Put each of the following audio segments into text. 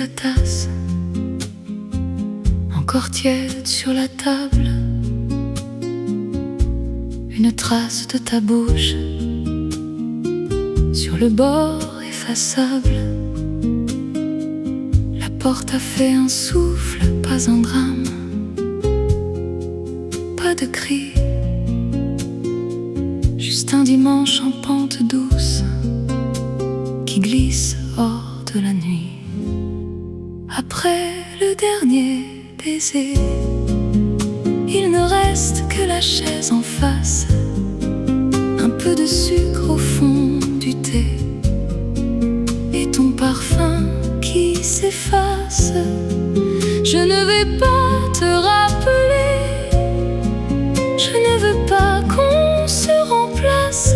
ta tasse, encore tiède sur la table, une trace de ta bouche sur le bord effaçable. La porte a fait un souffle, pas un drame, pas de cri, juste un dimanche en pente douce qui glisse hors de la nuit. Après le dernier baiser, il ne reste que la chaise en face, un peu de sucre au fond du thé et ton parfum qui s'efface. Je ne vais pas te rappeler, je ne veux pas qu'on se remplace.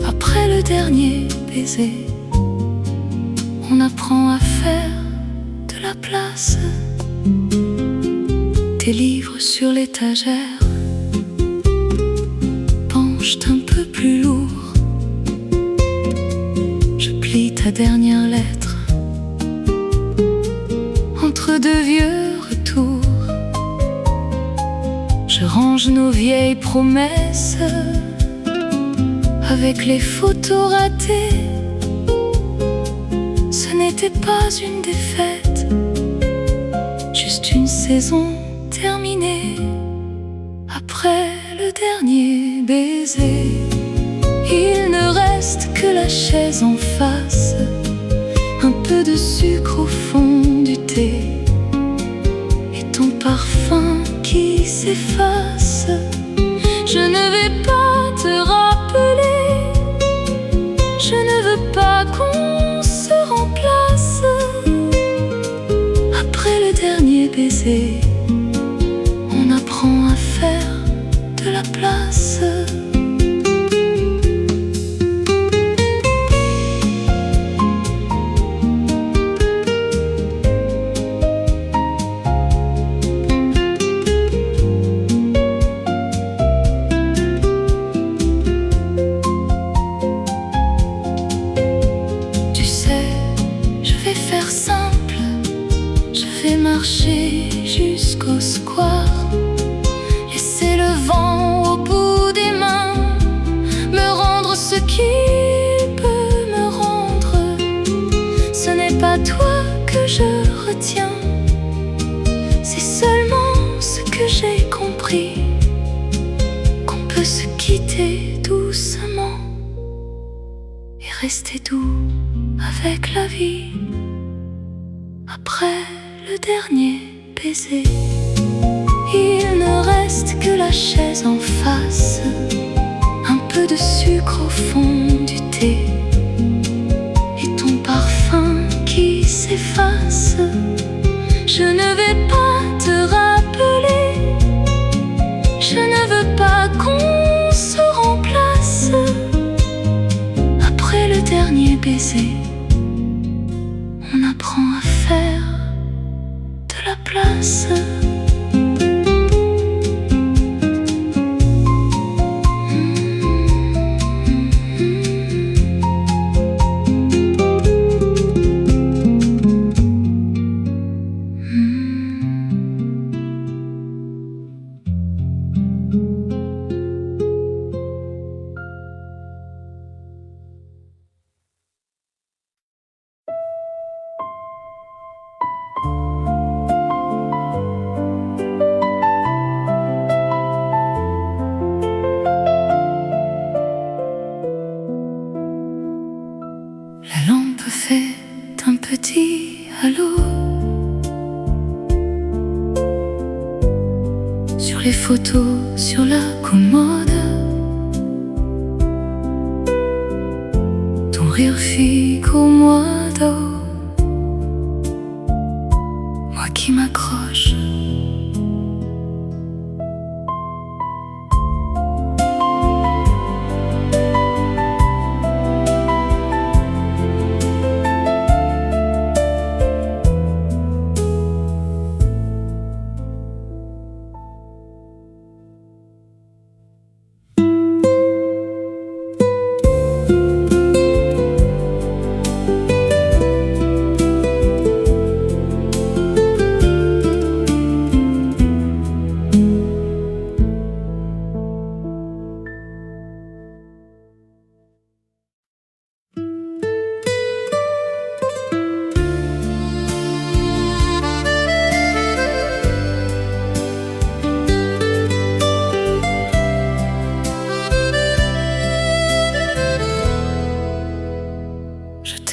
Après le dernier baiser, on apprend à faire de la place. Tes livres sur l'étagère penchent un peu plus lourd. Je plie ta dernière lettre entre deux vieux retours. Je range nos vieilles promesses avec les photos ratées. Ce n'était pas une défaite, juste une saison terminée. Après le dernier baiser, il ne reste que la chaise en face, un peu de sucre au fond du thé et ton parfum qui s'efface. Je ne vais pas te rappeler, je ne veux pas qu'on se remplace. Après le dernier baiser, on apprend à faire de la place. Tu sais, je vais faire simple, je vais marcher jusqu'au square, laisser le vent au bout des mains, me rendre ce qu'il peut me rendre. Ce n'est pas toi que je retiens, c'est seulement ce que j'ai compris, qu'on peut se quitter doucement et rester doux avec la vie. Après le dernier baiser, il ne reste que la chaise en face, un peu de sucre au fond du thé et ton parfum qui s'efface. Je ne vais pas te rappeler, je ne veux pas qu'on se remplace. Après le dernier baiser, on apprend à faire de la place. La lampe fait un petit halo sur les photos sur la commode. Ton rire figue au mois d'eau, moi qui m'accroche.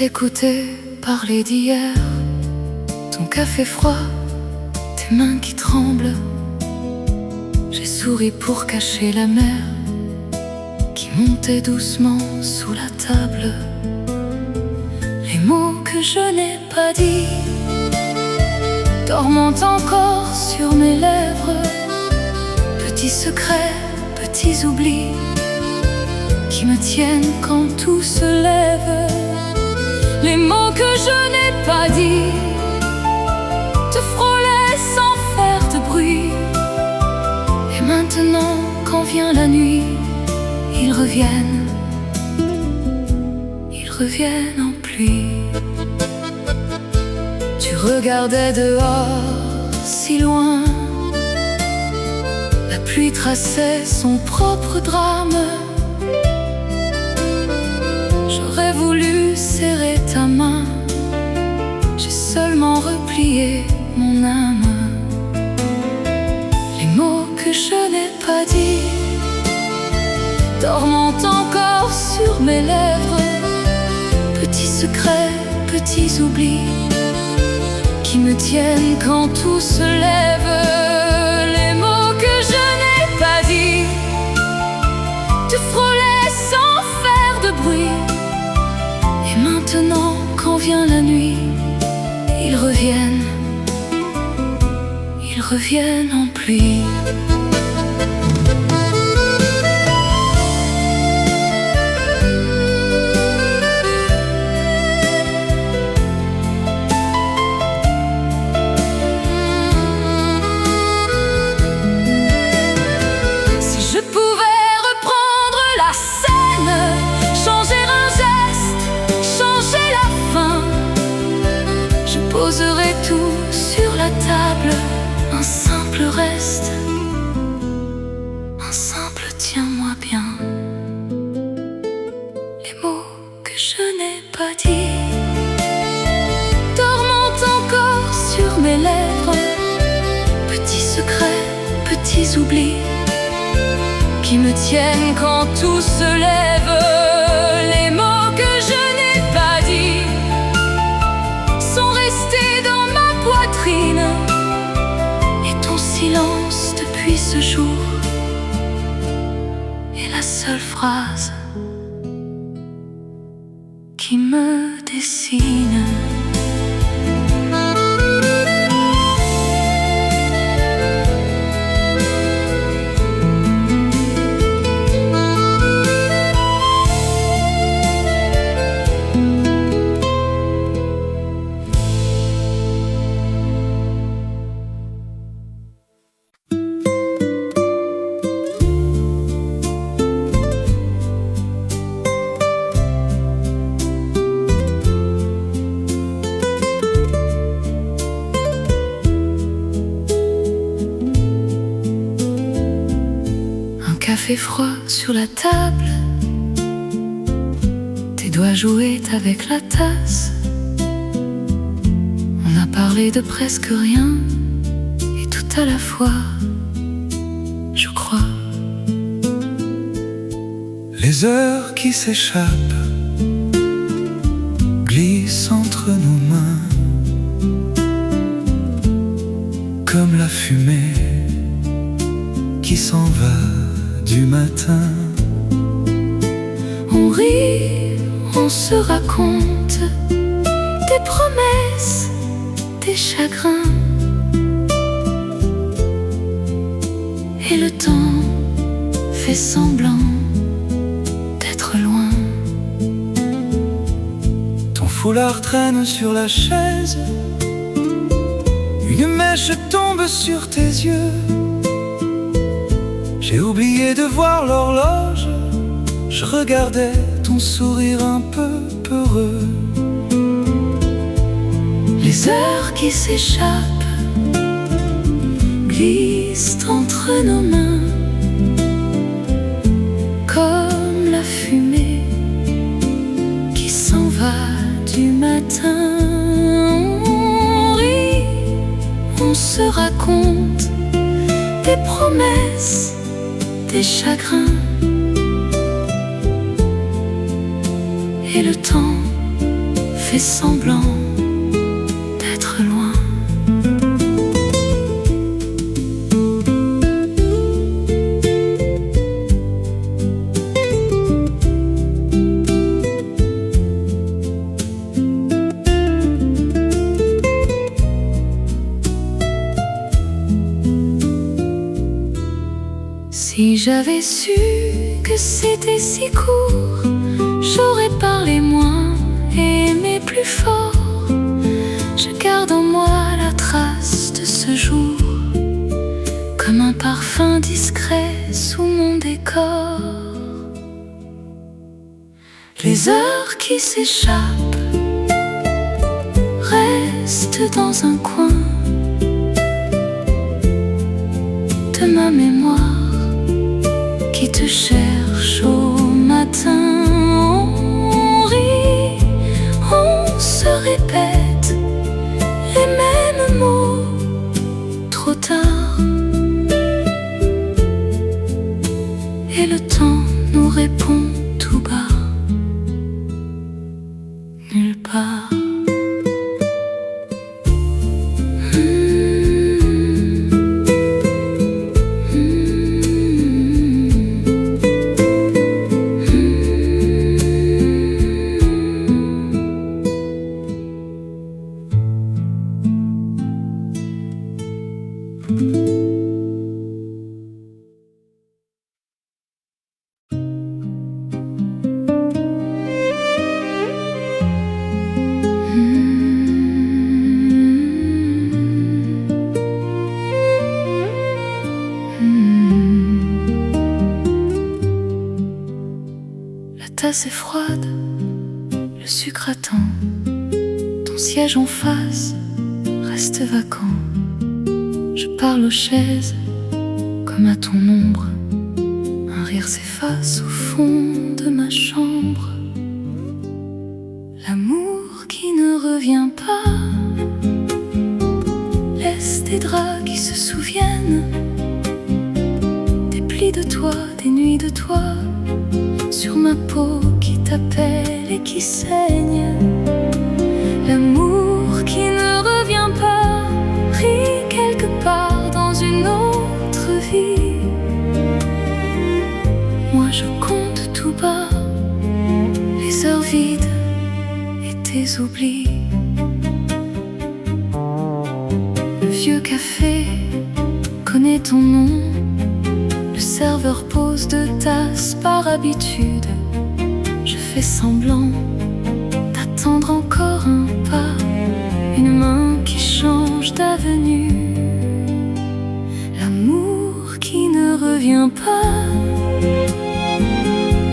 t'écouter parler d'hier, ton café froid, tes mains qui tremblent. J'ai souri pour cacher la mer qui montait doucement sous la table. Les mots que je n'ai pas dit dorment encore sur mes lèvres. Petits secrets, petits oublis qui me tiennent quand tout se lève. Les mots que je n'ai pas dit te frôlaient sans faire de bruit. Et maintenant, quand vient la nuit, ils reviennent en pluie. Tu regardais dehors si loin, la pluie traçait son propre drame. J'aurais voulu serrer ta main, j'ai seulement replié mon âme. Les mots que je n'ai pas dit dorment encore sur mes lèvres. Petits secrets, petits oublis qui me tiennent quand tout se lève. Les mots que je n'ai pas dit te frôlaient sans faire de bruit. Et maintenant, quand vient la nuit, ils reviennent en pluie. Poserai tout sur la table, un simple reste, un simple tiens-moi bien. Les mots que je n'ai pas dit dorment encore sur mes lèvres. Petits secrets, petits oublis qui me tiennent quand tout se lève. Les mots que je n'ai pas dit sont restés dans ma poitrine. Et ton silence depuis ce jour est la seule phrase qui me dessine. Café froid sur la table, tes doigts jouaient avec la tasse. On a parlé de presque rien et tout à la fois, je crois. Les heures qui s'échappent glissent entre nos mains comme la fumée qui s'en va du matin. On rit, on se raconte des promesses, des chagrins. Et le temps fait semblant d'être loin. Ton foulard traîne sur la chaise, une mèche tombe sur tes yeux. J'ai oublié de voir l'horloge, je regardais ton sourire un peu peureux. Les heures qui s'échappent glissent entre nos mains comme la fumée qui s'en va du matin. On rit, on se raconte des promesses, des chagrins. Et le temps fais semblant d'être loin. Si j'avais su que c'était si court, j'aurais parlé moins et aimé plus fort. Je garde en moi la trace de ce jour, comme un parfum discret sous mon décor. Les heures qui s'échappent restent dans un coin de ma mémoire qui te cherche au matin. On rit, on se répète les mêmes mots trop tard, et le temps nous répond tout bas, nulle part. La tasse est froide, le sucre attend, ton siège en face reste vacant. Je parle aux chaises comme à ton ombre, un rire s'efface au fond de ma chambre. L'amour qui ne revient pas laisse des draps qui se souviennent des plis de toi, des nuits de toi, sur ma peau qui t'appelle et qui saigne. L'amour qui ne revient pas, pris quelque part dans une autre vie. Moi je compte tout bas les heures vides et tes oublis. Le vieux café connaît ton nom, le serveur pose 2 tasses par habitude. Je fais semblant d'attendre encore un pas, une main qui change d'avenue. L'amour qui ne revient pas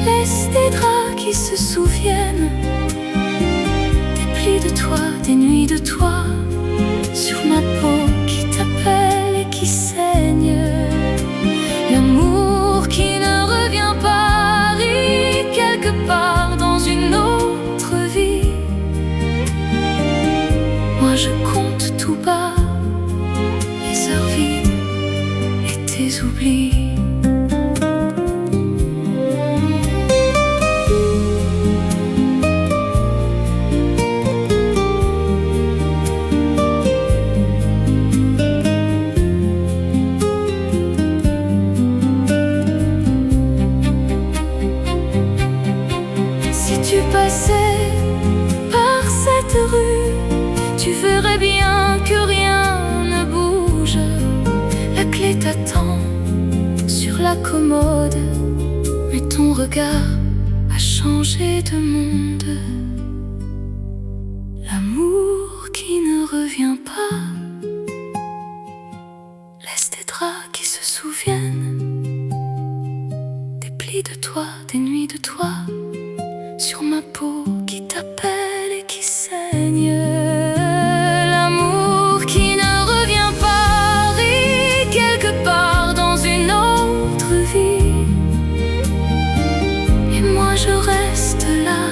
laisse des draps qui se souviennent des plis de toi, des nuits de toi, sur ma peau qui t'appelle et qui saigne. L'amour qui ne revient pas, rit quelque part dans une autre vie. Moi je compte tout bas les heures vides et tes oublis. Si tu passais par cette rue, tu verrais bien que rien ne bouge. La clé t'attend sur la commode, mais ton regard a changé de monde. L'amour qui ne revient pas laisse des draps qui se souviennent des plis de toi, des nuits de toi, sur ma peau qui t'appelle et qui saigne. L'amour qui ne revient pas, rit quelque part dans une autre vie. Et moi je reste là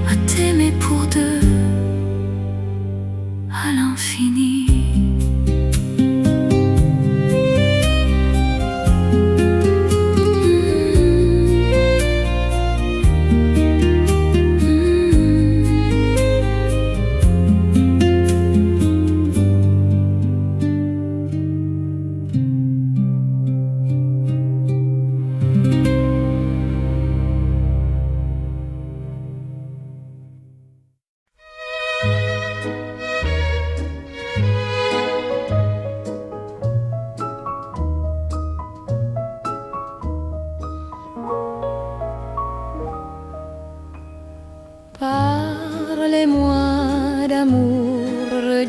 à t'aimer pour 2 à l'infini.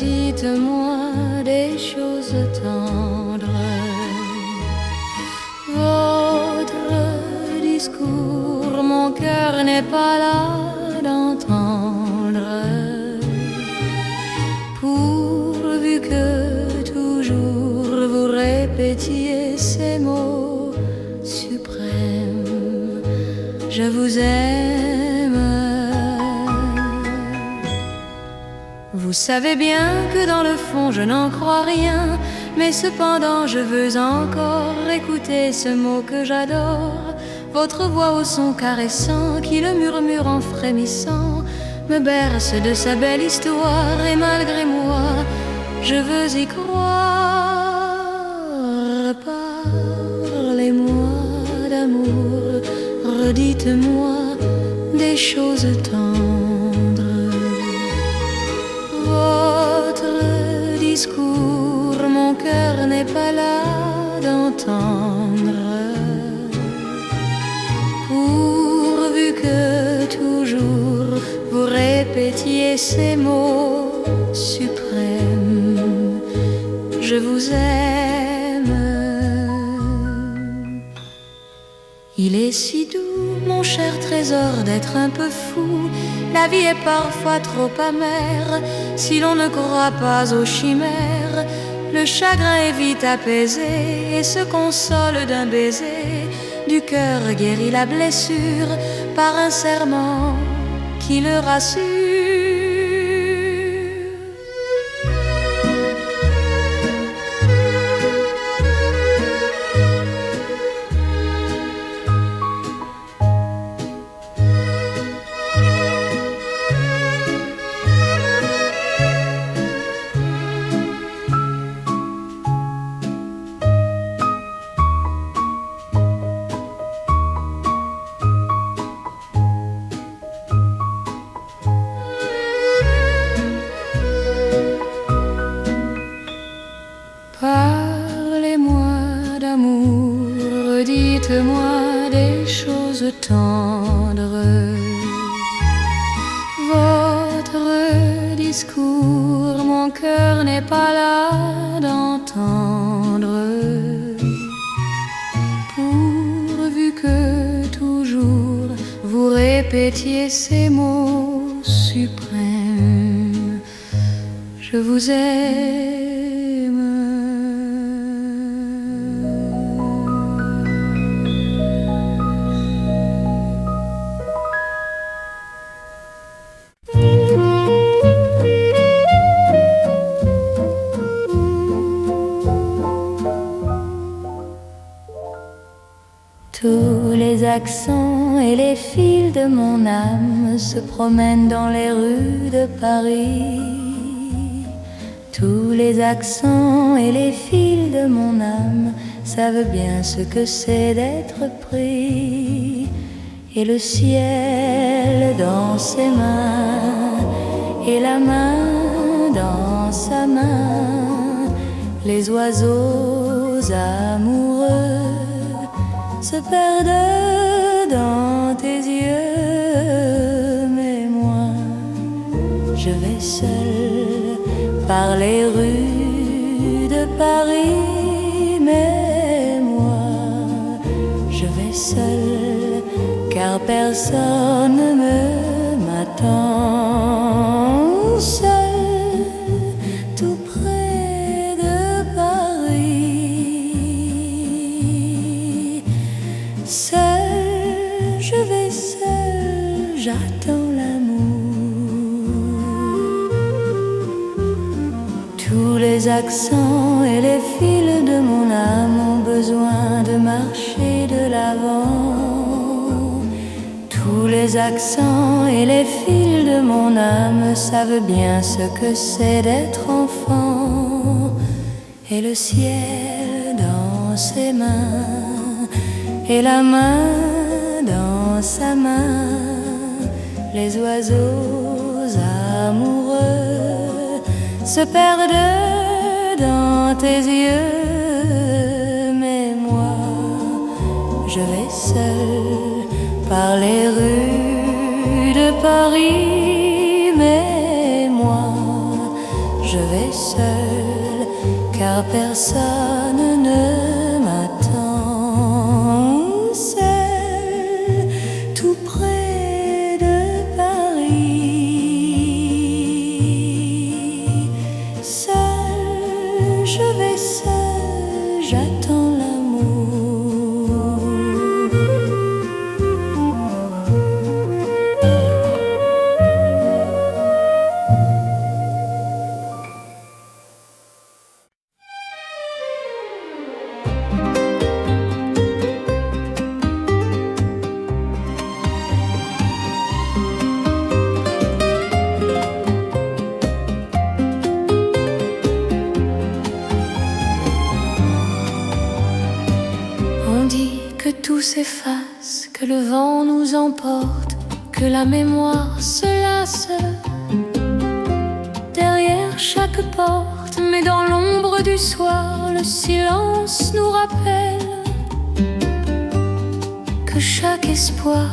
redites-moi des choses tendres. Votre discours, mon cœur n'est pas là d'entendre. Pourvu que toujours vous répétiez ces mots suprêmes, je vous aime. Vous savez bien que dans le fond je n'en crois rien, mais cependant je veux encore écouter ce mot que j'adore. Votre voix au son caressant qui le murmure en frémissant me berce de sa belle histoire, et malgré moi je veux y croire. Parlez-moi d'amour, redites-moi des choses tendres. Votre discours, mon cœur n'est pas là d'entendre. Pourvu que toujours vous répétiez ces mots suprêmes, je vous aime. Il est si doux, mon cher trésor, d'être un peu fou. La vie est parfois trop amère si l'on ne croit pas aux chimères. Le chagrin est vite apaisé et se console d'un baiser. Du cœur guérit la blessure par un serment qui le rassure. Parlez-moi d'amour, dites-moi des choses tendres. Votre discours, mon cœur n'est pas là d'entendre. Pourvu que toujours vous répétiez ces mots suprêmes, je vous aime. Tous les accents et les fils de mon âme se promènent dans les rues de Paris. Tous les accents et les fils de mon âme savent bien ce que c'est d'être pris. Et le ciel dans ses mains et la main dans sa main, les oiseaux amoureux se perdent dans tes yeux. Mais moi, je vais seul par les rues de Paris. Mais moi, je vais seul, car personne ne m'attend. Seul, tout près de Paris. Seul, je vais seul, j'attends l'amour. Tous les accents et les fils de mon âme ont besoin de marcher de l'avant. Tous les accents et les fils de mon âme savent bien ce que c'est d'être enfant. Et le ciel dans ses mains et la main dans sa main, les oiseaux amoureux se perdent dans tes yeux. Mais moi, je vais seul par les rues de Paris. Mais moi, je vais seule, car personne ne m'attend. Seule, tout près de Paris. Seule, je vais seule, j'attends l'amour. On dit que tout s'efface, que le vent nous emporte, que la mémoire se lasse derrière chaque porte. Mais dans l'ombre du soir, le silence nous rappelle que chaque espoir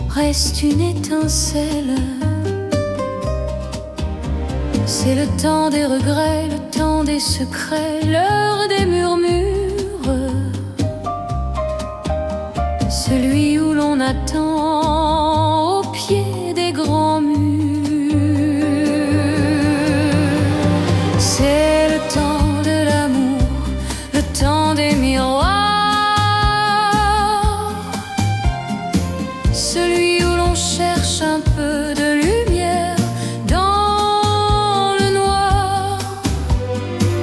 reste une étincelle. C'est le temps des regrets, le temps des secrets, l'heure des murmures. Celui où l'on attend au pied des grands murs. C'est le temps de l'amour, le temps des miroirs. Celui où l'on cherche un peu de lumière dans le noir.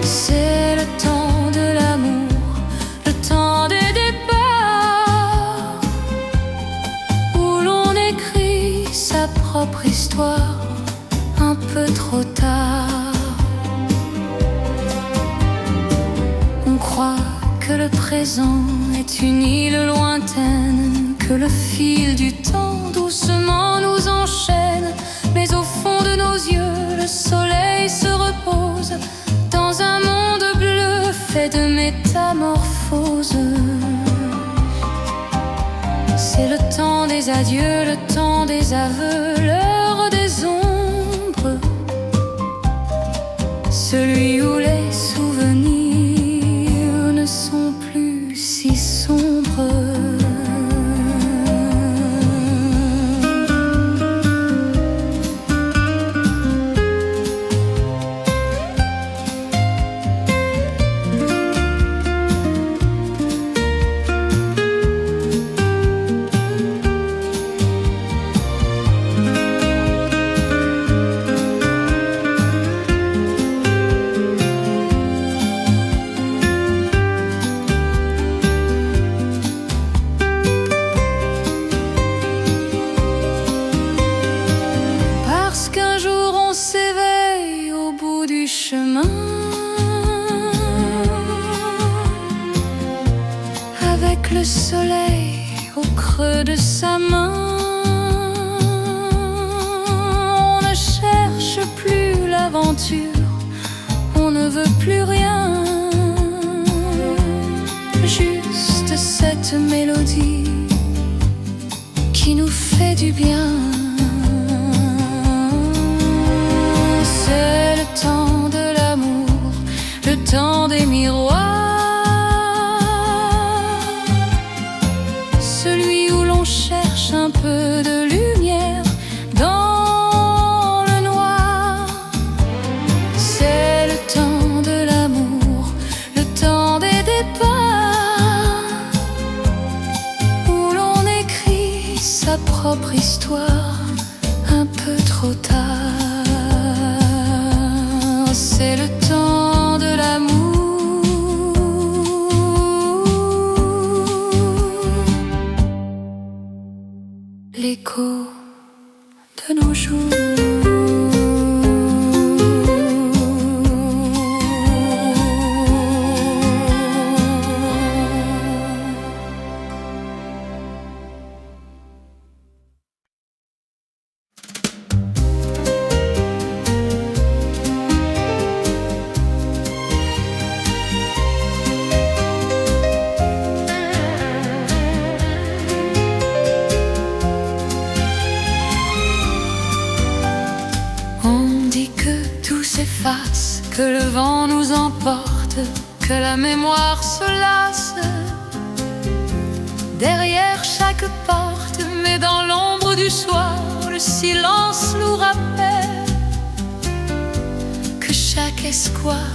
C'est le temps de l'amour, le temps des départs, où l'on écrit sa propre histoire un peu trop tard. On croit que le présent est une île lointaine, que le fil du temps doucement nous enchaîne. Mais au fond de nos yeux, le soleil se repose dans un monde bleu fait de métamorphoses. C'est le temps des adieux, le temps des aveux, l'heure des ombres. Celui où les souvenirs ne sont plus si sombres. Parce qu'un jour on s'éveille au bout du chemin, avec le soleil au creux de sa main. On ne cherche plus l'aventure, on ne veut plus rien, juste cette mélodie qui nous fait du bien. C'est le temps de l'amour, le temps des miroirs. Celui où l'on cherche un peu de lumière dans le noir. C'est le temps de l'amour, le temps des départs, où l'on écrit sa propre histoire un peu trop tard. C'est le temps de l'amour, l'écho de nos jours. passe, que le vent nous emporte, que la mémoire se lasse. Derrière chaque porte, mais dans l'ombre du soir, le silence nous rappelle que chaque espoir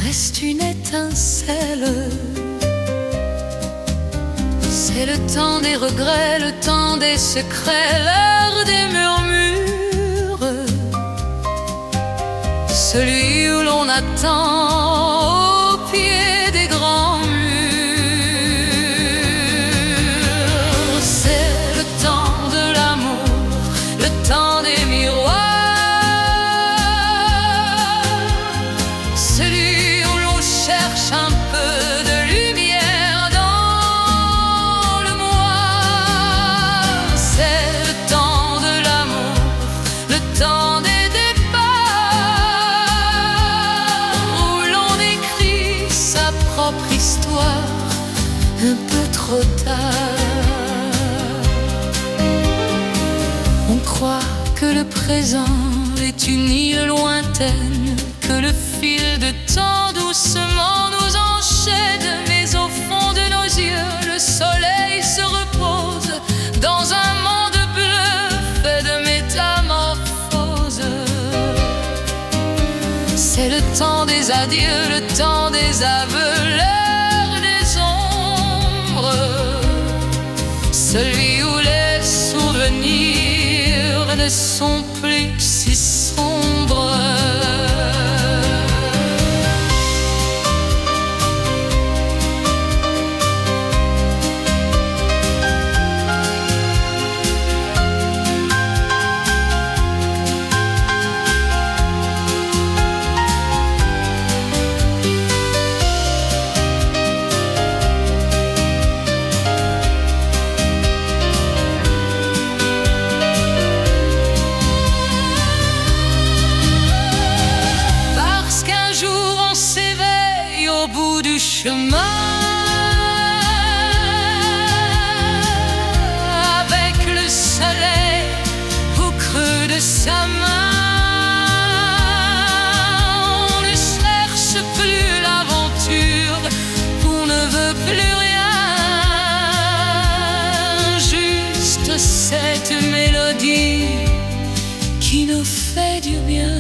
reste une étincelle. C'est le temps des regrets, le temps des secrets, l'heure des murmures, celui où l'on attend au pied des grands murs. C'est le temps de l'amour, le temps des miroirs, celui où l'on cherche un peu de lumière dans le moi. C'est le temps de l'amour, le temps des départs, où l'on écrit sa propre histoire un peu trop tard. On croit que le présent est une île lointaine, que le fil de temps doucement nous enchaîne. Mais au fond de nos yeux, le soleil se repose dans un monde bleu fait de métamorphoses. C'est le temps des adieux, le temps des aveux, l'heure des ombres, celui où les souvenirs ne sont plus si sombres. Au bout du chemin, avec le soleil au creux de sa main, on ne cherche plus l'aventure, on ne veut plus rien, juste cette mélodie qui nous fait du bien.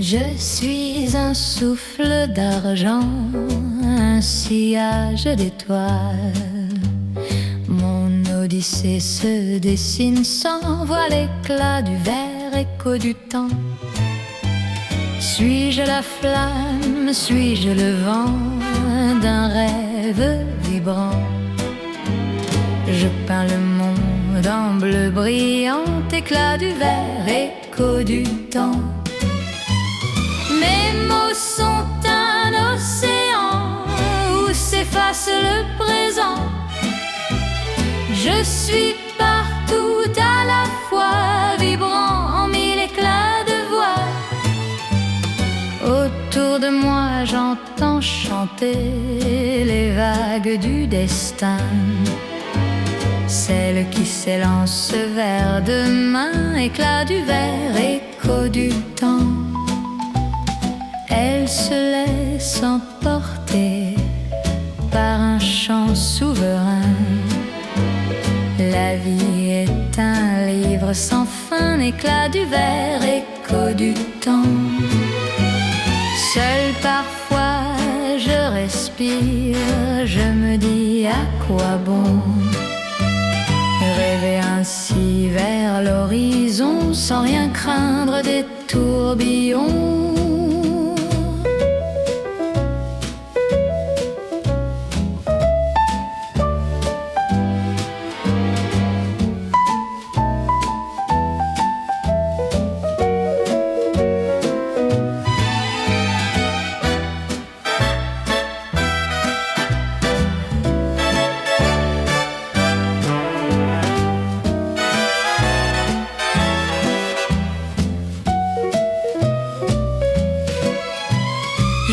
Je suis un souffle d'argent, un sillage d'étoiles. Mon odyssée se dessine sans voir l'éclat du vert écho du temps. Suis-je la flamme, suis-je le vent d'un rêve vibrant? Je peins le monde en bleu brillant, éclat du vert écho du temps. Mes mots sont un océan où s'efface le présent. Je suis partout à la fois, vibrant en mille éclats de voix. Autour de moi j'entends chanter les vagues du destin, celles qui s'élancent vers demain, éclat du vert écho du temps. Elle se laisse emporter par un chant souverain. La vie un livre sans fin, éclat du verre, écho du temps. Seul parfois je respire, je me dis à quoi bon rêver ainsi vers l'horizon sans rien craindre des tourbillons.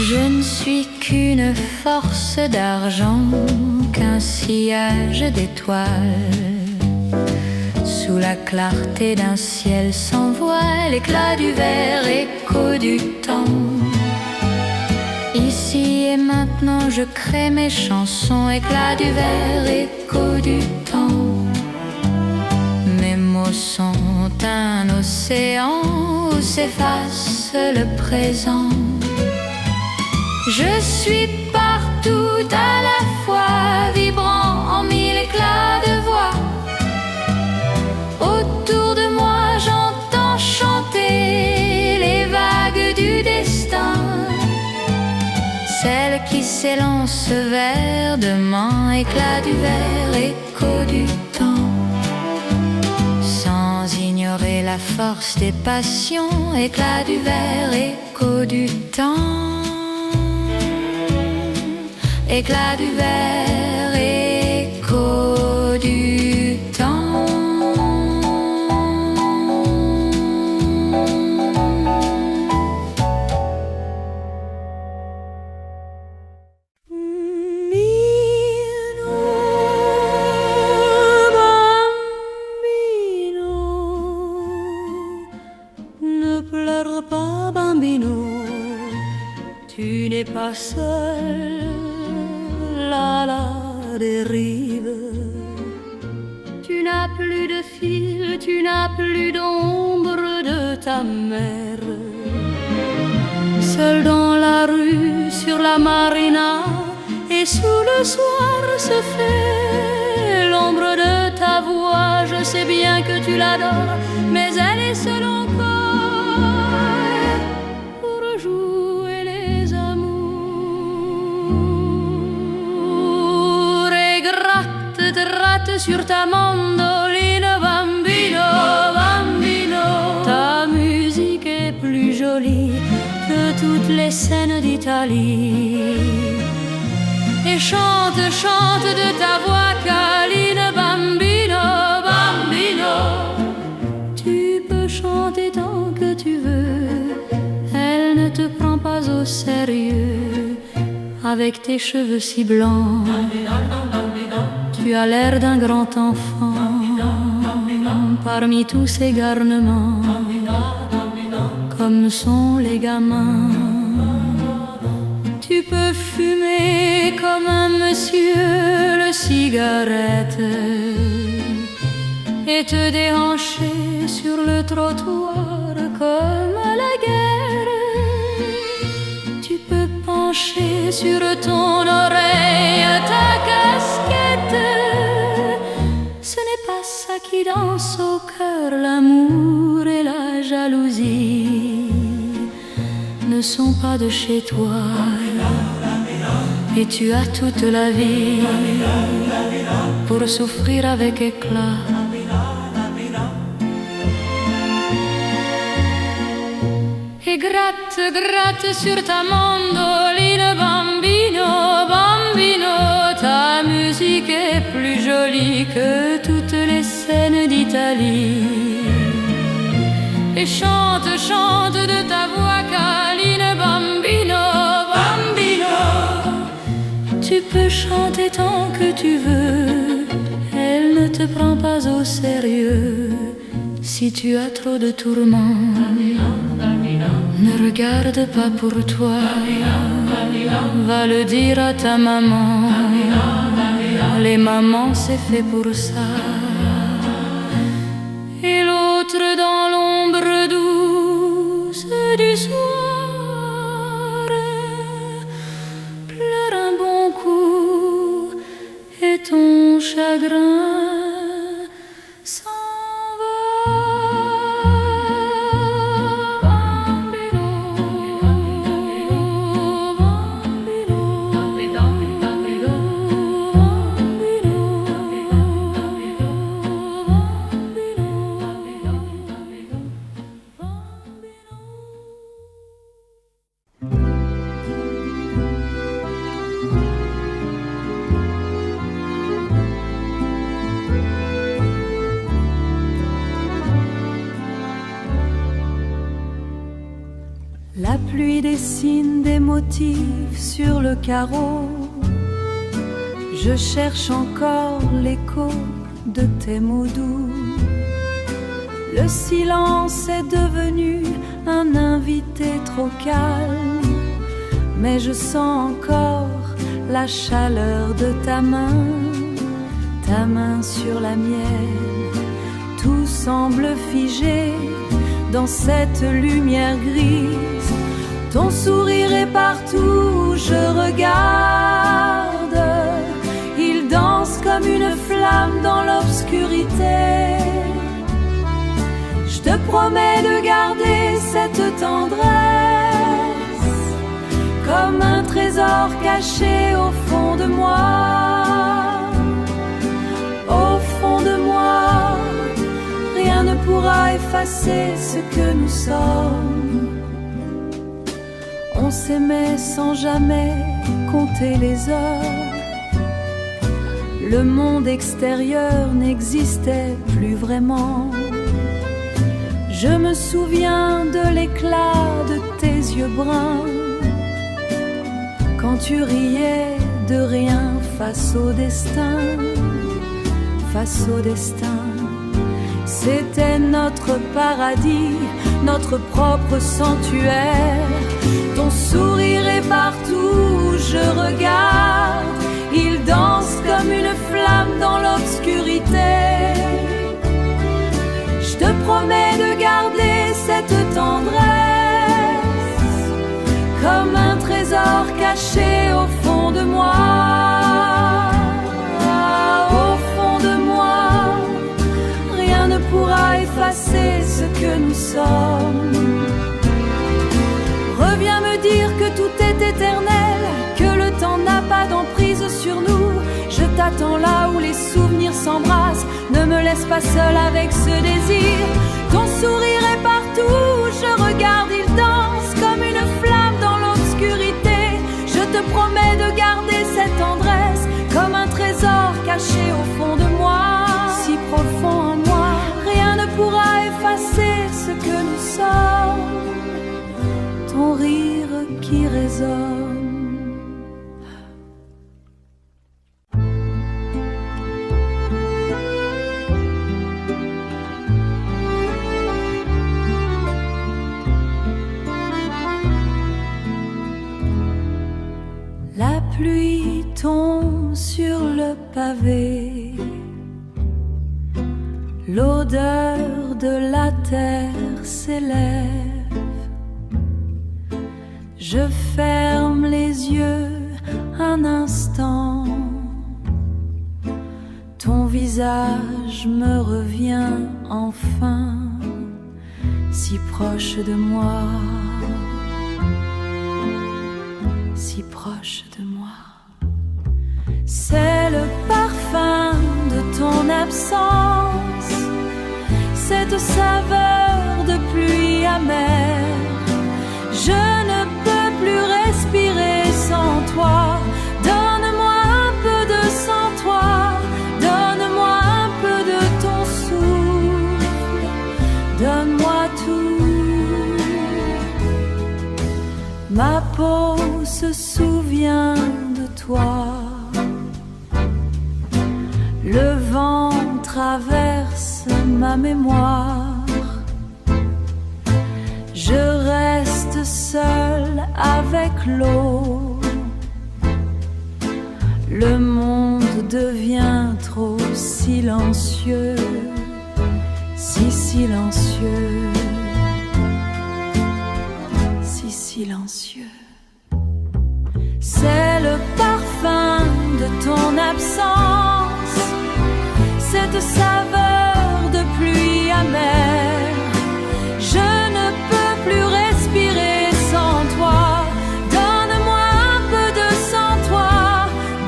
Je ne suis qu'une force d'argent, qu'un sillage d'étoiles. Sous la clarté d'un ciel sans voile, éclat du verre, écho du temps. Ici et maintenant je crée mes chansons, éclat du verre, écho du temps. Mes mots sont un océan où s'efface le présent. Je suis partout à la fois, vibrant en mille éclats de voix. Autour de moi j'entends chanter les vagues du destin, celles qui s'élancent vers demain, éclat du verre, écho du temps. Sans ignorer la force des passions, éclat du verre, écho du temps. Éclat du verre, écho du temps. Bambino, ne pleure pas, bambino, tu n'es pas seul à la dérive. Tu n'as plus de fil, tu n'as plus d'ombre de ta mère. Seul dans la rue, sur la marina, et sous le soir se fait l'ombre de ta voix. Je sais bien que tu l'adores, mais elle est seule encore pour jouer les amours. Et gratte sur ta mandoline, bambino, bambino. Ta musique est plus jolie que toutes les scènes d'Italie. Et chante, chante de ta voix câline, bambino, bambino. Tu peux chanter tant que tu veux, elle ne te prend pas au sérieux. Avec tes cheveux si blancs, tu as l'air d'un grand enfant. Parmi tous ces garnements, comme sont les gamins. Tu peux fumer comme un monsieur le cigarette et te déhancher sur le trottoir comme à la guerre. Tu peux pencher sur ton oreille ta casquette. Ce n'est pas ça qui danse au cœur, l'amour et la jalousie ne sont pas de chez toi. Et tu as toute la vie pour souffrir avec éclat. Et gratte, gratte sur ta mandoline, bambino, bambino. Ta musique est plus jolie que toutes les scènes d'Italie. Et chante, chante de ta voix câline, bambino, bambino. Tu peux chanter tant que tu veux, elle ne te prend pas au sérieux. Si tu as trop de tourments, ne regarde pas pour toi, va le dire à ta maman. Les mamans c'est fait pour ça. La pluie dessine des motifs sur le carreau. Je cherche encore l'écho de tes mots doux. Le silence est devenu un invité trop calme, mais je sens encore la chaleur de ta main sur la mienne. Tout semble figé dans cette lumière grise. Ton sourire est partout où je regarde. Il danse comme une flamme dans l'obscurité. Je te promets de garder cette tendresse, comme un trésor caché au fond de moi. Au fond de moi, rien ne pourra effacer ce que nous sommes. On s'aimait sans jamais compter les heures. Le monde extérieur n'existait plus vraiment. Je me souviens de l'éclat de tes yeux bruns, quand tu riais de rien face au destin. Face au destin, c'était notre paradis, notre propre sanctuaire. Ton sourire est partout où je regarde. Il danse comme une flamme dans l'obscurité. Je te promets de garder cette tendresse, comme un trésor caché au fond de moi. Pourra effacer ce que nous sommes. Reviens me dire que tout est éternel, que le temps n'a pas d'emprise sur nous. Je t'attends là où les souvenirs s'embrassent. Ne me laisse pas seule avec ce désir. Ton sourire est partout où je regarde. Il danse comme une flamme dans l'obscurité. Je te promets de garder cette tendresse, comme un trésor caché au fond de moi. Si profond en moi, rien ne pourra effacer ce que nous sommes. Ton rire qui résonne. La pluie tombe sur le pavé. L'odeur de la terre s'élève. Je ferme les yeux un instant. Ton visage me revient enfin, si proche de moi, si proche de moi. C'est le parfum de ton absence, cette saveur de pluie amère. Je ne peux plus respirer sans toi. Donne-moi un peu de sans toi. Donne-moi un peu de ton souffle. Donne-moi tout. Ma peau se souvient de toi. Le vent traverse ma mémoire. Je reste seule avec l'eau. Le monde devient trop silencieux, si silencieux, si silencieux. C'est le parfum de ton absence, cette saveur de pluie amère. Je ne peux plus respirer sans toi. Donne-moi un peu de sans toi.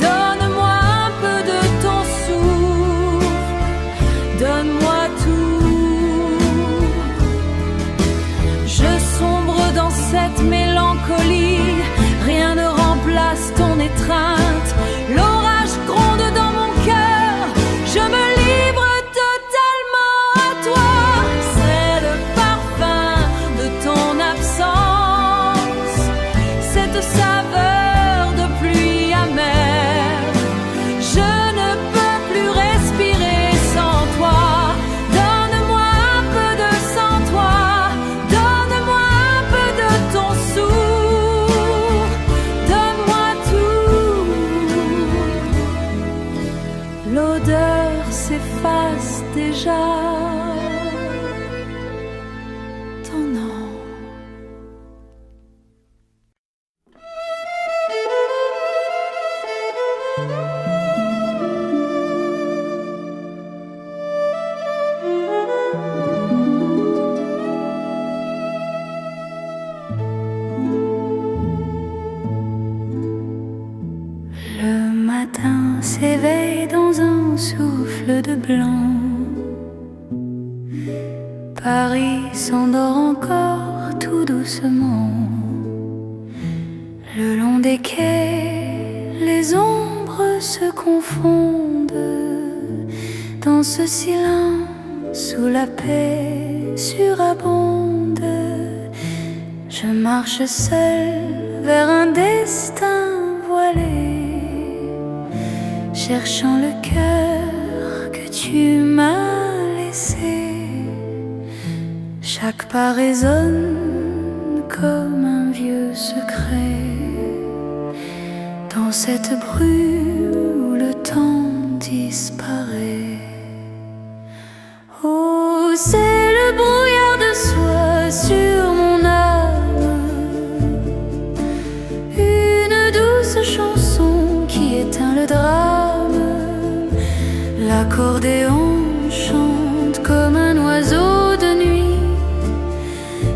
Donne-moi un peu de ton souffle. Donne-moi tout. Je sombre dans cette mélancolie. Rien ne remplace ton étreinte. L'orage gronde dans mon cœur. Je me livre totalement à toi. C'est le parfum de ton absence. Paris s'endort encore tout doucement. Le long des quais, les ombres se confondent. Dans ce silence où la paix surabonde, je marche seule vers un destin voilé, cherchant le cœur que tu m'as laissé. Chaque pas résonne comme un vieux secret dans cette brume où le temps disparaît. Oh, c'est le brouillard de soie sur mon âme, une douce chanson qui éteint le drame. L'accordéon chante comme un oiseau de nuit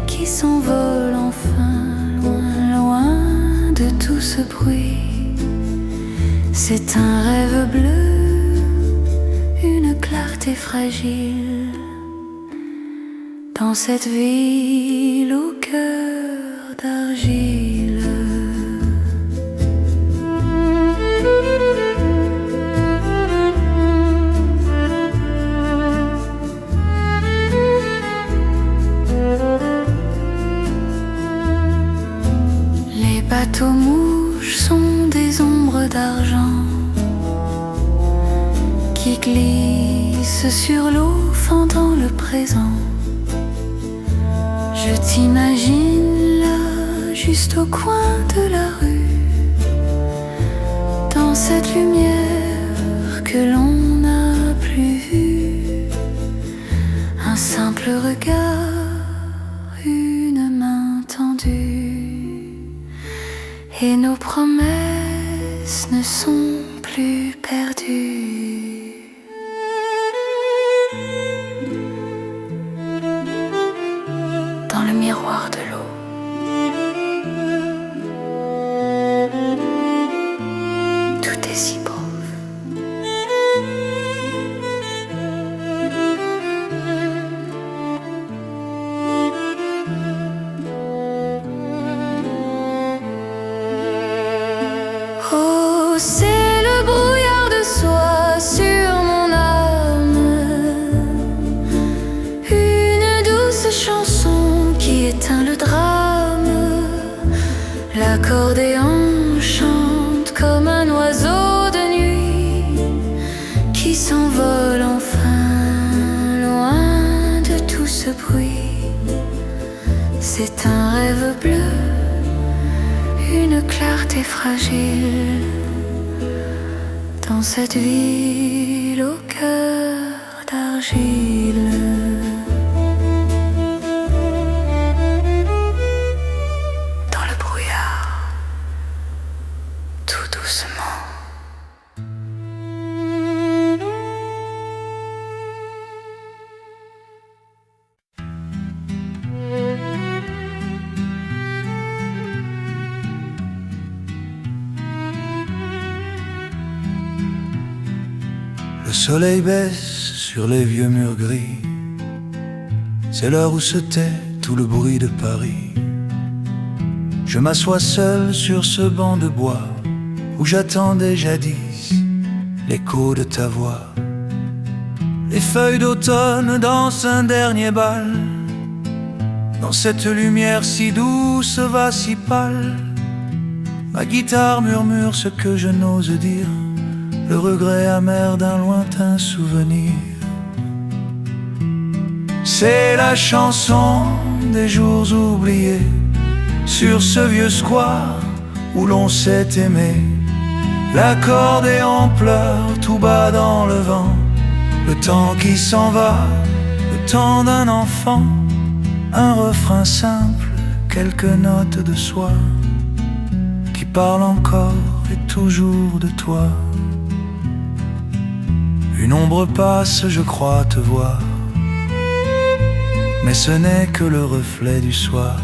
qui s'envole enfin loin, loin de tout ce bruit. C'est un rêve bleu, une clarté fragile, dans cette ville au cœur d'argile. Les bateaux mouches sont des ombres d'argent qui glissent sur l'eau fendant le présent. Je t'imagine là, juste au coin de la rue, dans cette lumière que l'on n'a plus vue. Un simple regard, une main tendue, et nos promesses ne sont plus perdues. Dans le miroir de l'eau, tout est si beau. Oh, c'est le brouillard de soie sur mon âme, une douce chanson qui éteint le drame. L'accordéon chante comme un oiseau de nuit qui s'envole enfin loin de tout ce bruit. C'est un rêve bleu, une clarté fragile, dans cette ville au cœur d'argile. Dans le brouillard, tout doucement. Le soleil baisse sur les vieux murs gris. C'est l'heure où se tait tout le bruit de Paris. Je m'assois seul sur ce banc de bois où j'attendais jadis l'écho de ta voix. Les feuilles d'automne dansent un dernier bal dans cette lumière si douce va si pâle. Ma guitare murmure ce que je n'ose dire, le regret amer d'un lointain souvenir. C'est la chanson des jours oubliés sur ce vieux square où l'on s'est aimé. L'accordéon pleure tout bas dans le vent, le temps qui s'en va, le temps d'un enfant. Un refrain simple, quelques notes de soie qui parlent encore et toujours de toi. Une ombre passe, je crois te voir, mais ce n'est que le reflet du soir.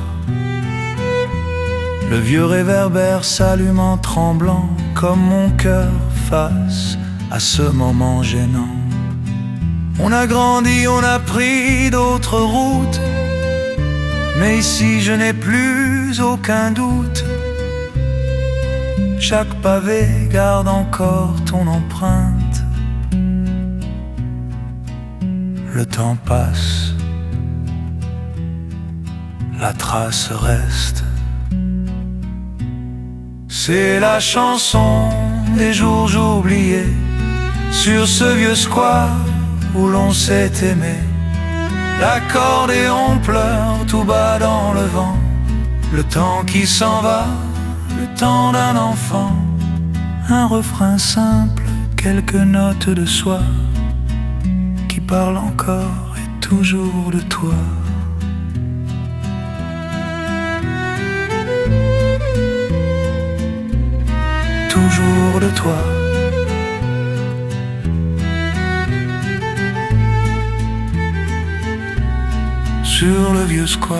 Le vieux réverbère s'allume en tremblant, comme mon cœur face à ce moment gênant. On a grandi, on a pris d'autres routes, mais ici je n'ai plus aucun doute. Chaque pavé garde encore ton empreinte. Le temps passe, la trace reste. C'est la chanson des jours oubliés sur ce vieux square où l'on s'est aimé. L'accordéon pleure tout bas dans le vent. Le temps qui s'en va, le temps d'un enfant. Un refrain simple, quelques notes de soie qui parlent encore et toujours de toi. Toujours de toi. Sur le vieux square.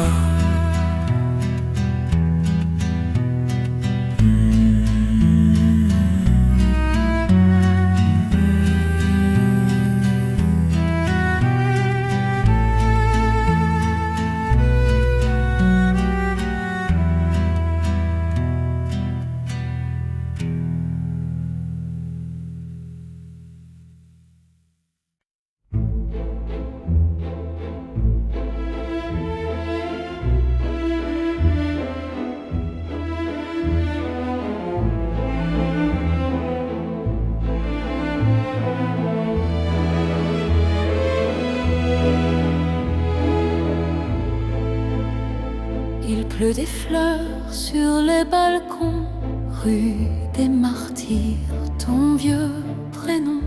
Il pleut des fleurs sur les balcons, rue des Martyrs, ton vieux prénom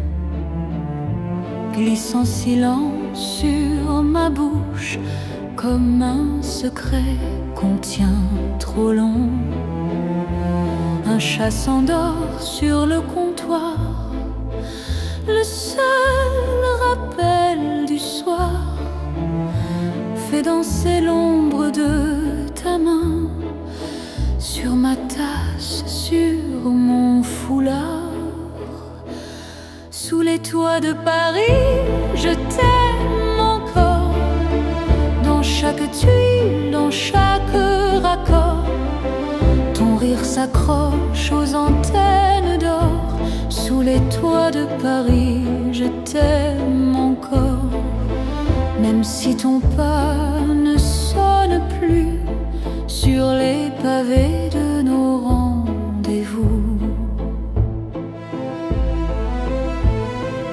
glisse en silence sur ma bouche, comme un secret qu'on tient trop long. Un chat s'endort sur le comptoir, le seul rappel du soir fait danser l'ombre de ta main sur ma tasse, sur mon foulard. Sous les toits de Paris, je t'aime encore. Dans chaque tuile, dans chaque raccord, ton rire s'accroche aux antennes d'or. Sous les toits de Paris, je t'aime encore. Même si ton pas ne sonne plus sur les pavés de nos rendez-vous.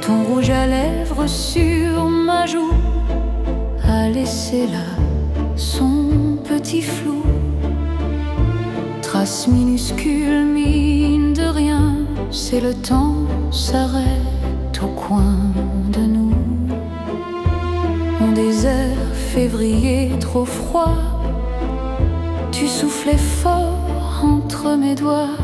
Ton rouge à lèvres sur ma joue a laissé là son petit flou. Trace minuscule, mine de rien, c'est le temps s'arrête au coin de nous. Mon désert février trop froid, tu soufflais fort entre mes doigts.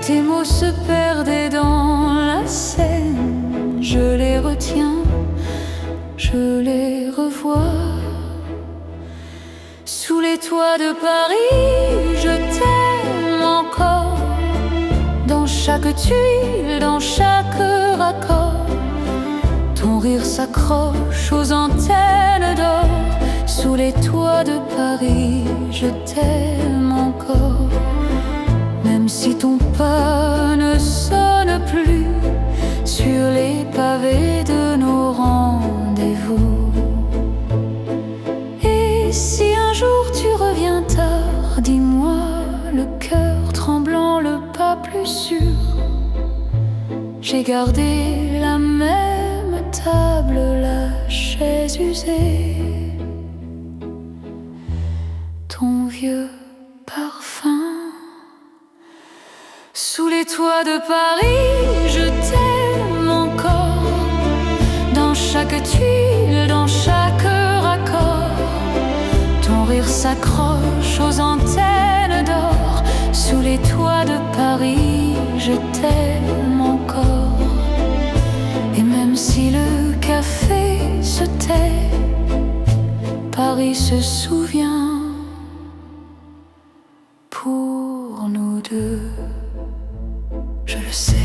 Tes mots se perdaient dans la Seine. Je les retiens, je les revois. Sous les toits de Paris, je t'aime encore. Dans chaque tuile, dans chaque raccord, ton rire s'accroche aux antennes d'or. Sous les toits de Paris, je t'aime encore. Même si ton pas ne sonne plus sur les pavés de nos rendez-vous. Et si un jour tu reviens tard, dis-moi, le cœur tremblant, le pas plus sûr. J'ai gardé la même table, la chaise usée, ton vieux parfum. Sous les toits de Paris, je t'aime encore. Dans chaque tuile, dans chaque raccord, ton rire s'accroche aux antennes d'or. Sous les toits de Paris, je t'aime encore. Et même si le café se tait, Paris se souvient. Pour nous deux, je le sais.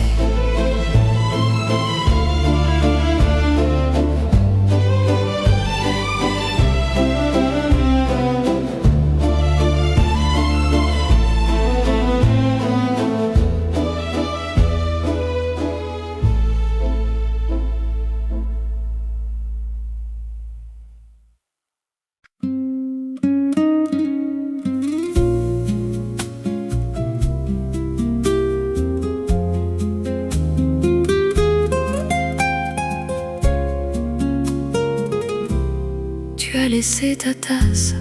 Tu as laissé ta tasse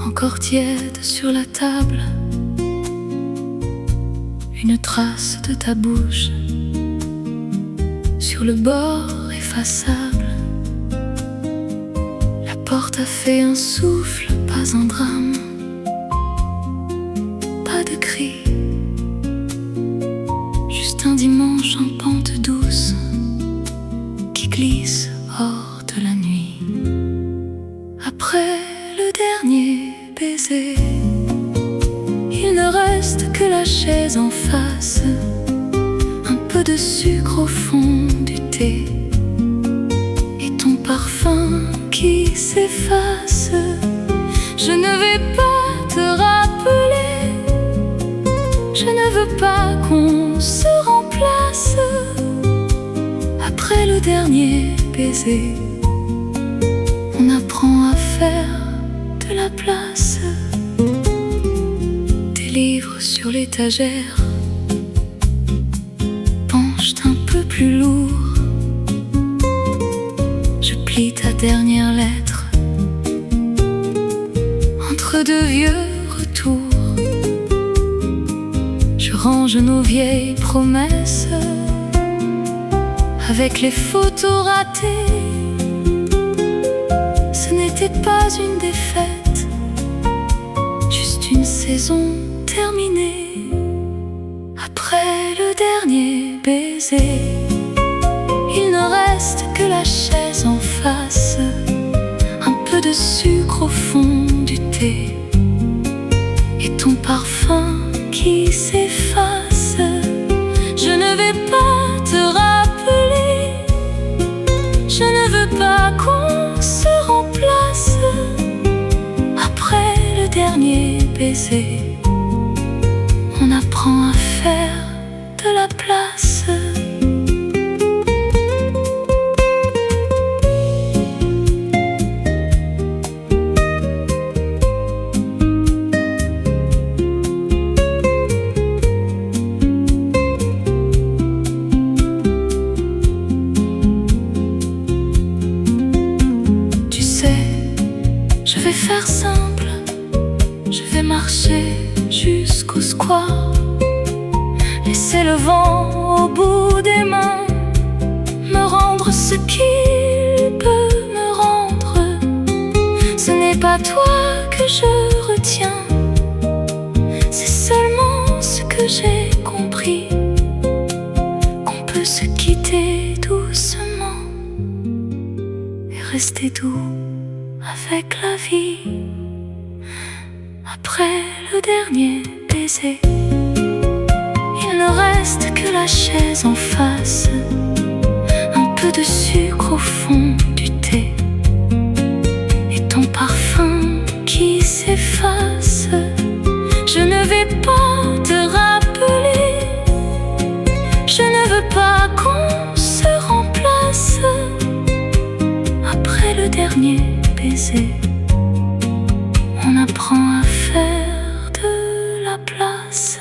encore tiède sur la table, une trace de ta bouche sur le bord effaçable. La porte a fait un souffle, pas un drame, pas de cri, juste un dimanche en pente douce qui glisse hors de la nuit. Après le dernier baiser, il ne reste que la chaise en face, un peu de sucre au fond du thé et ton parfum qui s'efface. Je ne vais pas te rappeler, je ne veux pas qu'on se remplace. Après le dernier baiser, on apprend à faire de la place. Tes livres sur l'étagère penchent un peu plus lourd. Je plie ta dernière lettre entre deux vieux retours. Je range nos vieilles promesses avec les photos ratées. Ce n'était pas une défaite, juste une saison terminée. Après le dernier baiser, il ne reste que la chaise en face, un peu de sucre au fond du thé et ton parfum qui s'efface. Je ne vais pas te rappeler, je ne veux pas qu'on se remplace. Après le dernier baiser, on apprend à faire de la place. Je vais faire simple, je vais marcher jusqu'au square, laisser le vent au bout des mains me rendre ce qu'il peut me rendre. Ce n'est pas toi que je retiens, c'est seulement ce que j'ai compris, qu'on peut se quitter doucement et rester doux avec la vie. Après le dernier baiser, il ne reste que la chaise en face, un peu de sucre au fond du thé et ton parfum qui s'efface. Je ne vais pas te rappeler, je ne veux pas qu'on se remplace. Après le dernier baiser, on apprend à faire de la place.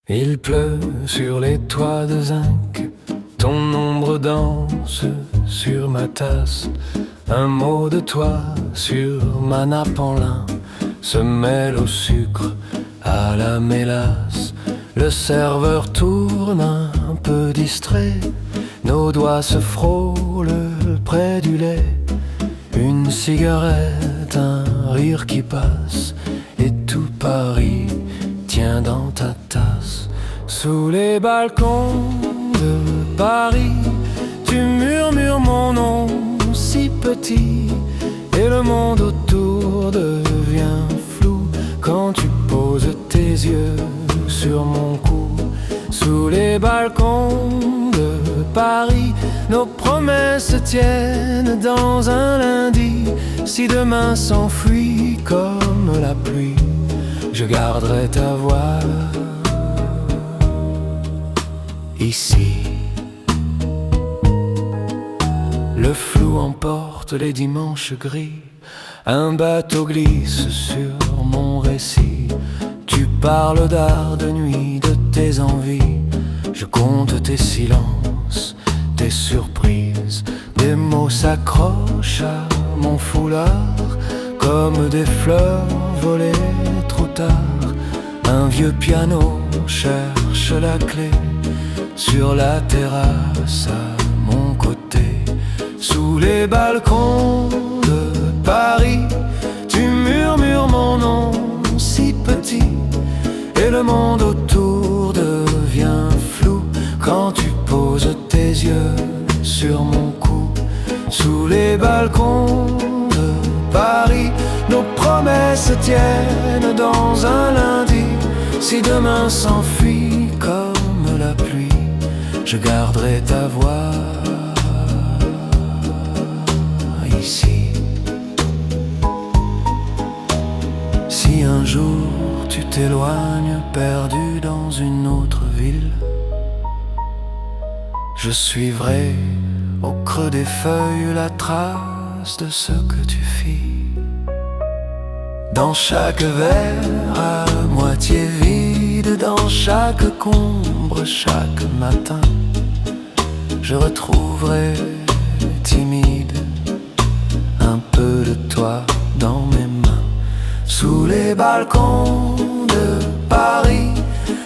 Il pleut sur les toits de zinc, ton ombre danse sur ma tasse. Un mot de toi sur ma nappe en lin se mêle au sucre, à la mélasse. Le serveur tourne un peu distrait, nos doigts se frôlent près du lait. Une cigarette, un rire qui passe, et tout Paris tient dans ta tasse. Sous les balcons de Paris, tu murmures mon nom si petit, et le monde autour devient flou quand tu poses tes yeux sur mon cou. Sous les balcons de Paris, nos promesses se tiennent dans un lundi. Si demain s'enfuit comme la pluie, je garderai ta voix Ici, le flou emporte les dimanches gris. Un bateau glisse sur mon récit. Tu parles d'art, de nuit, de tes envies. Je compte tes silences, tes surprises. Des mots s'accrochent à mon foulard comme des fleurs volées trop tard. Un vieux piano cherche la clé sur la terrasse à mon côté. Sous les balcons de Paris, tu murmures mon nom si petit, et le monde autour devient flou quand tu poses tes yeux sur mon cou. Sous les balcons de Paris, nos promesses tiennent dans un lundi. Si demain s'enfuit comme la pluie, je garderai ta voix ici. Si un jour tu t'éloignes, perdu dans une autre ville, je suivrai au creux des feuilles la trace de ce que tu fis. Dans chaque verre à moitié vide, dans chaque combre, chaque matin, je retrouverai timide un peu de toi dans mes mains. Sous les balcons de Paris,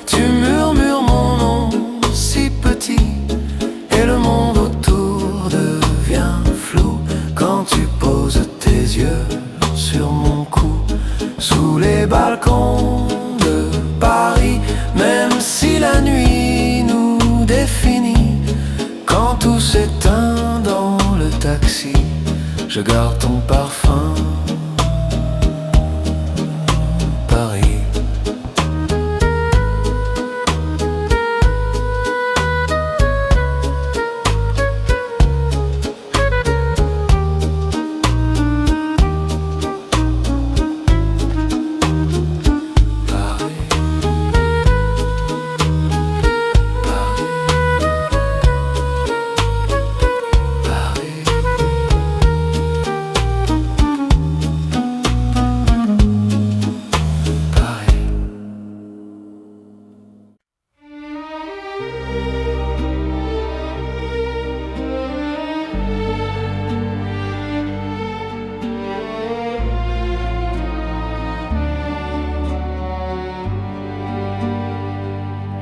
tu murmures mon nom si petit, et le monde autour devient flou quand tu poses tes yeux sur mon cou. Sous les balcons de Paris, même si la nuit nous définit, quand tout s'éteint dans le taxi, je garde ton parfum, Paris.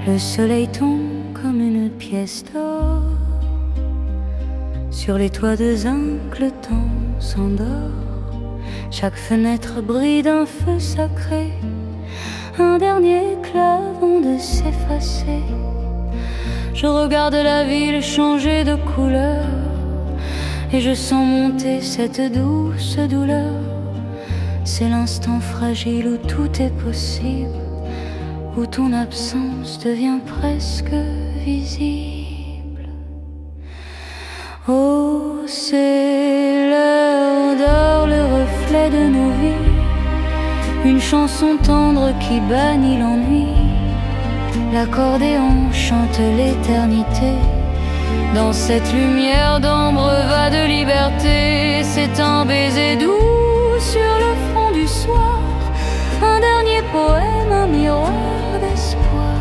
Le soleil tombe comme une pièce d'or sur les toits de zinc, le temps s'endort. Chaque fenêtre brille d'un feu sacré, un dernier éclat avant de s'effacer. Je regarde la ville changer de couleur et je sens monter cette douce douleur. C'est l'instant fragile où tout est possible, où ton absence devient presque visible. Oh, c'est l'heure d'or, le reflet de nos vies, une chanson tendre qui bannit l'ennui. L'accordéon chante l'éternité, dans cette lumière d'ombre va de liberté. C'est un baiser doux sur le front du soir, un dernier poème, un miroir d'espoir.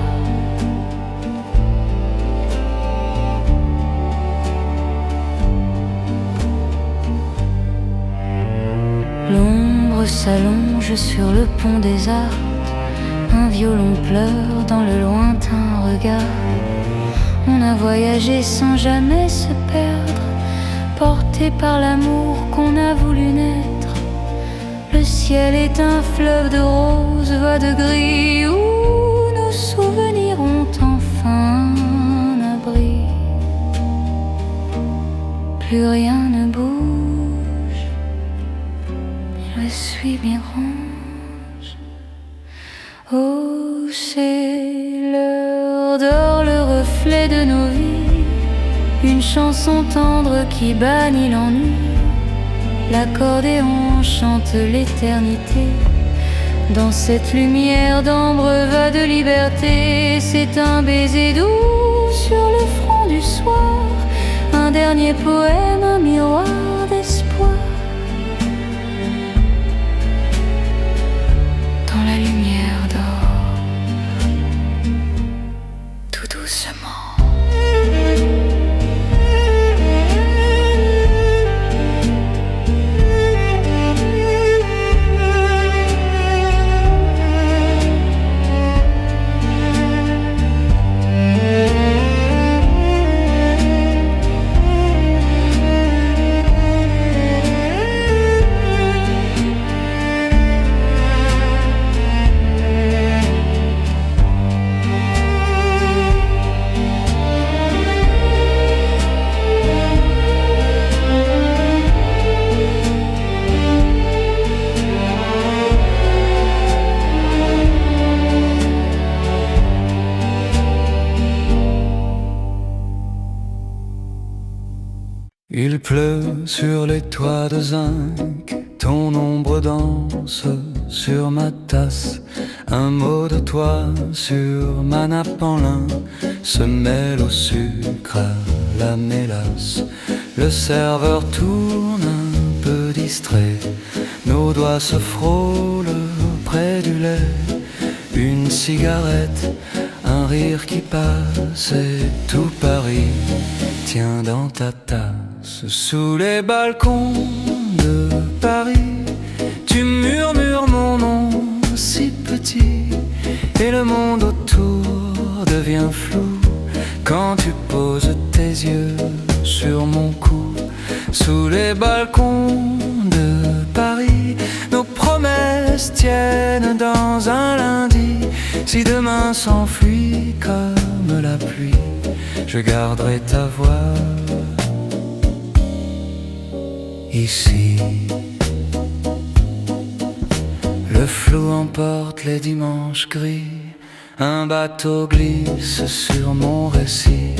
L'ombre s'allonge sur le pont des Arts, un violon pleure dans le lointain regard. On a voyagé sans jamais se perdre, porté par l'amour qu'on a voulu naître. Le ciel est un fleuve de roses, voix de gris, où nos souvenirs ont enfin un abri. Plus rien ne bouge, il le suit m'érange. Oh, c'est l'heure d'or, le reflet de nos vies, une chanson tendre qui bannit l'ennui. L'accordéon chante l'éternité, dans cette lumière d'ambre va de liberté. C'est un baiser doux sur le espoir, un dernier poème, un miroir d'espoir. Dans la lumière d'or, tout doucement. Il pleut sur les toits de zinc, ton ombre danse sur ma tasse. Un mot de toi sur ma nappe en lin se mêle au sucre, à la mélasse. Le serveur tourne un peu distrait, nos doigts se frôlent près du lait. Une cigarette, un rire qui passe et tout Paris tient dans ta tasse. Sous les balcons de Paris, tu murmures mon nom si petit, et le monde autour devient flou quand tu poses tes yeux sur mon cou. Sous les balcons de Paris, nos promesses tiennent dans un lundi. Si demain s'enfuit comme la pluie, je garderai ta voix ici. Le flou emporte les dimanches gris, un bateau glisse sur mon récit.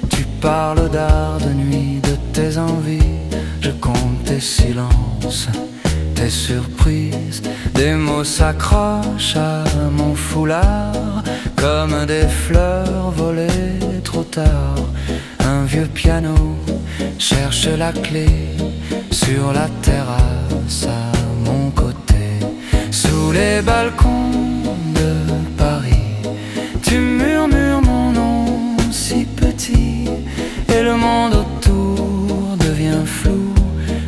Tu parles d'art, de nuit, de tes envies. Je compte tes silences, tes surprises. Des mots s'accrochent à mon foulard comme des fleurs volées trop tard. Un vieux piano cherche la clé sur la terrasse à mon côté. Sous les balcons de Paris, tu murmures mon nom si petit, et le monde autour devient flou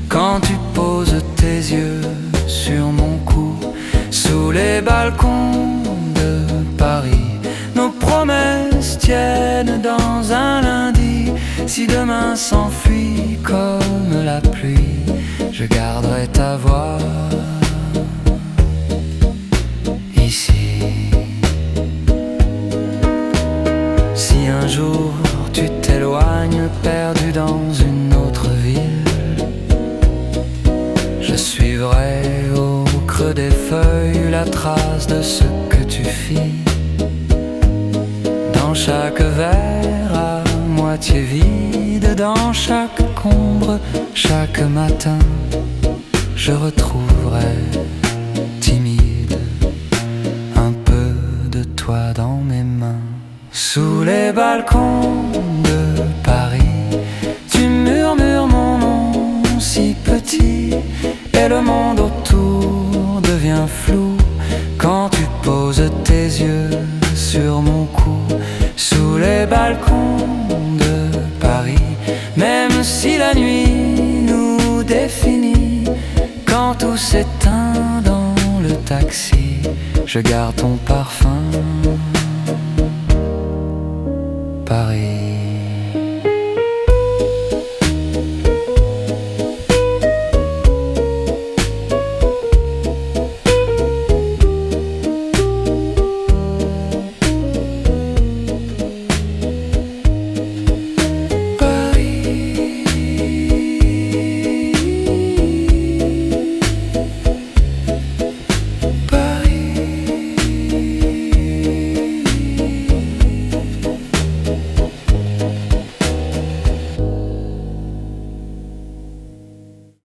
quand tu poses tes yeux sur mon cou. Sous les balcons de Paris, nos promesses tiennent dans un lundi. Si demain s'enfuit comme la pluie, je garderai ta voix ici. Si un jour tu t'éloignes perdu dans une autre ville, je suivrai au creux des feuilles la trace de ce que tu fis. Dans chaque verre à moitié vide, dans chaque ombre, chaque matin, je retrouverai timide un peu de toi dans mes mains. Sous les balcons de Paris, tu murmures mon nom si petit, et le monde autour devient flou quand tu poses tes yeux sur mon cou. Sous les balcons de Paris, même si la nuit nous définit, quand tout s'éteint dans le taxi, je garde ton parfum, Paris.